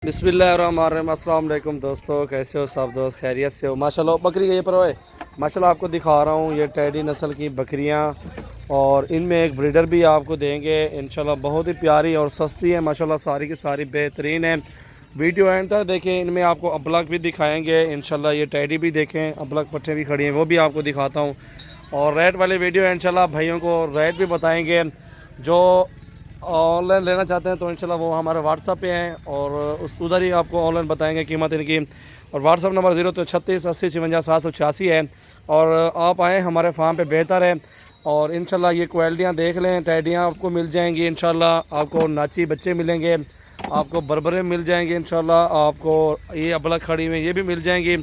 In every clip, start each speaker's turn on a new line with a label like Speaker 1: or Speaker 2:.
Speaker 1: बिस्मिल्लाहिर्रहमानिर्रहीम। अस्सलाम वालेकुम दोस्तों, कैसे हो सब दोस्त? खैरियत से हो? माशाल्लाह बकरी ये पर है। माशाल्लाह आपको दिखा रहा हूँ ये टेडी नस्ल की बकरियाँ, और इनमें एक ब्रीडर भी आपको देंगे इंशाल्लाह। बहुत ही प्यारी और सस्ती है माशाल्लाह, सारी की सारी बेहतरीन है। वीडियो एंड तक देखें, इनमें आपको अबलग भी दिखाएंगे इंशाल्लाह। ये टेडी भी देखें, अबलग पट्टे भी खड़ी हैं, वो भी आपको दिखाता हूँ। और रेट वाले वीडियो इंशाल्लाह भाइयों को रेट भी बताएंगे। जो ऑनलाइन लेना चाहते हैं तो इंशाल्लाह वो हमारे व्हाट्सअप पे हैं, और उस उधर ही आपको ऑनलाइन बताएंगे कीमत इनकी। और व्हाट्सअप नंबर 0336805786 है। और आप आएँ हमारे फार्म पे, बेहतर है। और इंशाल्लाह ये क्वालिटियाँ देख लें, टैडियाँ आपको मिल जाएंगी इंशाल्लाह। आपको नाची बच्चे मिलेंगे, आपको बरबरे मिल जाएंगे इंशाल्लाह। आपको ये अबलग खड़ी हुई ये भी मिल जाएंगी।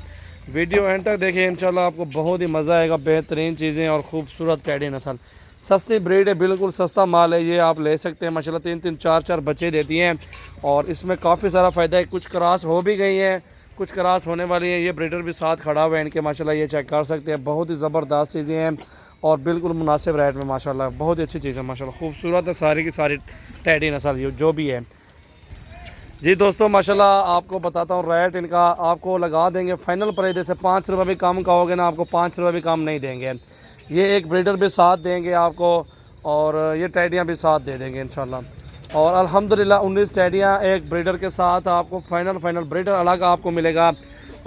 Speaker 1: वीडियो एंड तक देखें इंशाल्लाह, आपको बहुत ही मज़ा आएगा। बेहतरीन चीज़ें और ख़ूबसूरत टैडी नस्ल, सस्ती ब्रीड है, बिल्कुल सस्ता माल है। ये आप ले सकते हैं माशाल्लाह। 3-3 4-4 बच्चे देती हैं, और इसमें काफ़ी सारा फ़ायदा है। कुछ क्रॉस हो भी गई हैं, कुछ क्रॉस होने वाली हैं। ये ब्रीडर भी साथ खड़ा हुआ है इनके माशाल्लाह, ये चेक कर सकते हैं। बहुत ही ज़बरदस्त चीज़ें हैं और बिल्कुल मुनासिब रेट में माशाल्लाह। बहुत ही अच्छी चीज़ है माशाल्लाह, खूबसूरत है सारी की सारी टैडी नस्ल जो भी है। जी दोस्तों माशाल्लाह, आपको बताता हूँ रेट इनका आपको लगा देंगे फाइनल प्राइस। जैसे 5 रुपये भी कम कहोगे ना, आपको 5 रुपये भी कम नहीं देंगे। ये एक ब्रीडर भी साथ देंगे आपको, और ये टैडियाँ भी साथ दे देंगे इंशाल्लाह। और अल्हम्दुलिल्लाह 19 टैडियाँ एक ब्रीडर के साथ आपको फाइनल ब्रीडर अलग आपको मिलेगा।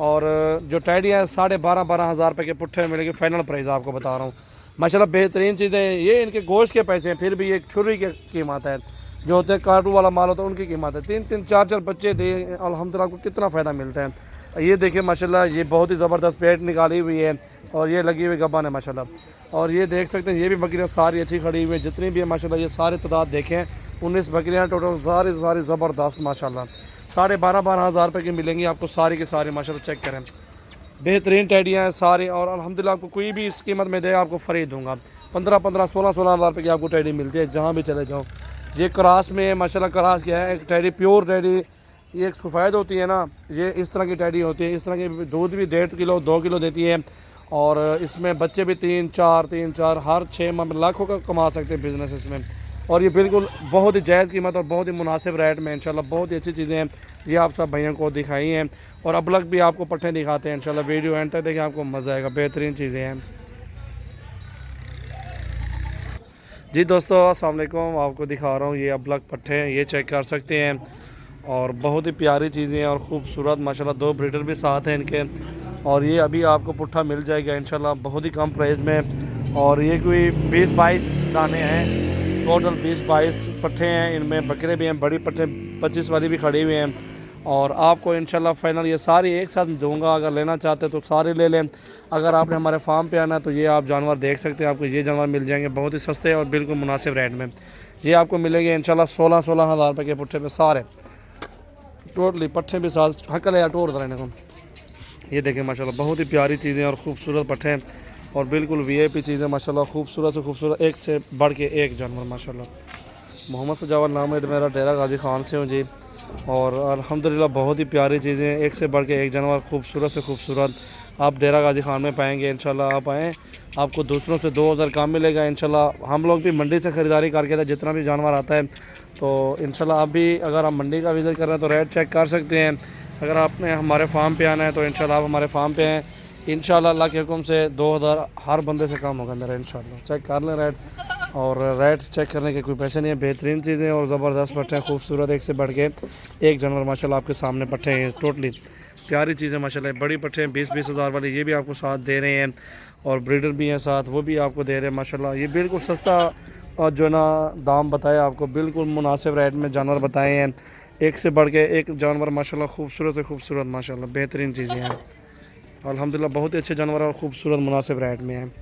Speaker 1: और जो टैडियाँ 12,500 हज़ार रुपये के पुट्ठे मिलेगी, फ़ाइनल प्राइस आपको बता रहा हूँ माशाल्लाह। बेहतरीन चीज़ें, ये इनके गोश्त के पैसे हैं, फिर भी एक छुरी की कीमत है। जो होते हैं कार्टू वाला माल होता है उनकी कीमत है। 3-3 4-4 बच्चे दे अल्हम्दुलिल्लाह, आपको कितना फ़ायदा मिलता है। ये देखिए माशाल्लाह, ये बहुत ही ज़बरदस्त पेट निकाली हुई है, और ये लगी हुई गब्बन है माशाल्लाह। और ये देख सकते हैं, ये भी बकरियाँ सारी अच्छी खड़ी हुई है, जितनी भी है माशाल्लाह। ये सारे तादाद देखें, 19 बकरियाँ टोटल, सारी सारी ज़बरदस्त माशाल्लाह। 12,500 हज़ार रुपये की मिलेंगी आपको सारी की सारी माशाल्लाह। चेक करें, बेहतरीन टैडियाँ हैं सारी। और अल्हम्दुलिल्लाह आपको कोई भी इस कीमत में दे, आपको फ्री दूंगा। 15-15 16-16 हज़ार रुपये की आपको टैडी मिलती है जहाँ भी चले जाओ। ये क्रास में माशाल्लाह, क्रास क्या है, एक टैडी प्योर टैडी, ये एक सफ़ेद होती है ना, ये इस तरह की टैडी होती है। इस तरह की दूध भी 1.5 किलो 2 किलो देती है, और इसमें बच्चे भी 3-4 हर 6 माह में लाखों का कमा सकते हैं बिज़नेस इसमें। और ये बिल्कुल बहुत ही जायज़ कीमत और बहुत ही मुनासिब रेट में इंशाल्लाह। बहुत ही अच्छी चीज़ें हैं, ये आप सब भैया को दिखाई हैं। और अबलग भी आपको पट्टे दिखाते हैं इंशाल्लाह। वीडियो एंड तक देखिए, आपको मज़ा आएगा। बेहतरीन चीज़ें हैं। जी दोस्तों अस्सलाम वालेकुम, आपको दिखा रहा हूँ ये अबलग पट्टे हैं, ये चेक कर सकते हैं। और बहुत ही प्यारी चीज़ें हैं और ख़ूबसूरत माशाल्लाह। 2 ब्रीडर भी साथ हैं इनके, और ये अभी आपको पुट्ठा मिल जाएगा इंशाल्लाह बहुत ही कम प्राइस में। और ये कोई 20-22 दाने हैं टोटल, 20-22 पट्टे हैं। इनमें बकरे भी हैं, बड़ी पट्टे 25 वाली भी खड़ी हुई हैं। और आपको इंशाल्लाह फ़ाइनल ये सारी एक साथ दूंगा। अगर लेना चाहते हैं तो सारे ले लें। अगर आपने हमारे फार्म पे आना है तो ये आप जानवर देख सकते हैं, आपको ये जानवर मिल जाएंगे बहुत ही सस्ते और बिल्कुल मुनासिब रेट में। ये आपको मिलेंगे इंशाल्लाह 16-16 हज़ार रुपये के पुट्ठे में सारे टोटली पट्टे भी साथ हकल या टोर रहने को। ये देखें माशाल्लाह, बहुत ही प्यारी चीज़ें और ख़ूबसूरत पट्टे हैं, और बिल्कुल VIP चीज़ें माशाल्लाह। खूबसूरत से खूबसूरत, एक से बढ़ के एक जानवर माशाल्लाह। मोहम्मद सजावत नाम है मेरा, डेरा गाजी खान से हूँ जी। और अल्हम्दुलिल्लाह बहुत ही प्यारी चीज़ें, एक से बढ़ के एक जानवर, खूबसूरत से खूबसूरत आप डेरा गाजी खान में पाएंगे इंशाल्लाह। आप आएँ, आपको दूसरों से 2,000 कम मिलेगा इंशाल्लाह। हम लोग भी मंडी से ख़रीदारी करके था, जितना भी जानवर आता है तो इंशाल्लाह आप भी अगर आप मंडी का विज़िट कर रहे हैं तो रेट चेक कर सकते हैं। अगर आपने हमारे फार्म पे आना है तो इंशाल्लाह आप हमारे फार्म पे हैं इंशाल्लाह। अल्लाह के हुक्म से 2,000 हर बंदे से कम होगा मेरा इंशाल्लाह। चेक कर लें रेट, और रेट चेक करने के कोई पैसे नहीं है। बेहतरीन चीज़ें और ज़बरदस्त पट्टे हैं, खूबसूरत, एक से बढ़ के एक जानवर माशाल्लाह आपके सामने पट्टे हैं। टोटली प्यारी चीज़ें माशाल्लाह, बड़ी पट्टे हैं 20-20 हज़ार वाले, ये भी आपको साथ दे रहे हैं। और ब्रीडर भी हैं साथ, वो भी आपको दे रहे हैं माशाल्लाह। ये बिल्कुल सस्ता और जो ना दाम बताए आपको, बिल्कुल मुनासिब रेट में जानवर बताए हैं। एक से बढ़ के एक जानवर माशाल्लाह, खूबसूरत से खूबसूरत माशाल्लाह, बेहतरीन चीज़ें हैं अल्हम्दुलिल्लाह। बहुत ही अच्छे जानवर और खूबसूरत मुनासिब रेट में हैं।